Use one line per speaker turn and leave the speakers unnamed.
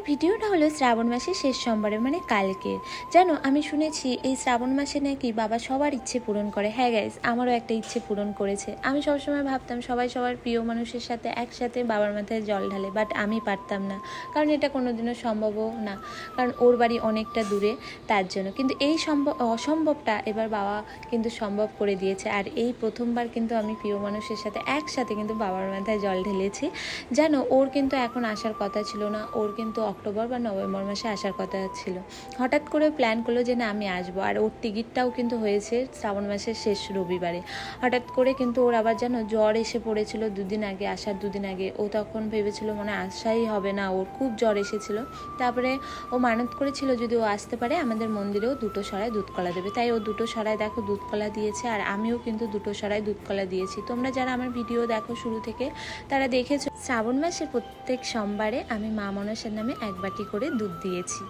ভিডিওটা হলো শ্রাবণ মাসের শেষ সোমবারে মানে কালকের। জানো, আমি শুনেছি এই শ্রাবণ মাসে নাকি বাবা সবার ইচ্ছে পূরণ করে। হ্যাঁ গাইস, আমারও একটা ইচ্ছে পূরণ করেছে। আমি সবসময় ভাবতাম সবাই সবার প্রিয় মানুষের সাথে একসাথে বাবার মাথায় জল ঢালে, বাট আমি পারতাম না, কারণ এটা কোনোদিনও সম্ভবও না, কারণ ওর বাড়ি অনেকটা দূরে, তার জন্য। কিন্তু এই অসম্ভবটা এবার বাবা কিন্তু সম্ভব করে দিয়েছে। আর এই প্রথমবার কিন্তু আমি প্রিয় মানুষের সাথে একসাথে কিন্তু বাবার মাথায় জল ঢেলেছি। জানো, ওর কিন্তু এখন আসার কথা ছিল না, ওর কিন্তু অক্টোবর বা নভেম্বর মাসে আসার কথা ছিল। হঠাৎ করে প্ল্যান করলো যে না আমি আসবো, আর ওর টিকিটটাও কিন্তু হয়েছে শ্রাবণ মাসের শেষ রবিবারে। হঠাৎ করে কিন্তু ওর আবার যেন জ্বর এসে পড়েছিল দুদিন আগে, আসার দুদিন আগে। ও তখন ভেবেছিল মানে আসাই হবে না, ওর খুব জ্বর এসেছিল। তারপরে ও মানত করেছিল যদি ও আসতে পারে আমাদের মন্দিরেও 2টো সরায় দুধ কলা দেবে। তাই ও 2টো সরায় দেখো দুধ কলা দিয়েছে, আর আমিও কিন্তু 2টো সরায় দুধ কলা দিয়েছি। তোমরা যারা আমার ভিডিও দেখো শুরু থেকে তারা দেখেছো শ্রাবণ মাসের প্রত্যেক সোমবারে আমি মা মনসার নামে 1 বাটি করে দুধ দিয়েছি।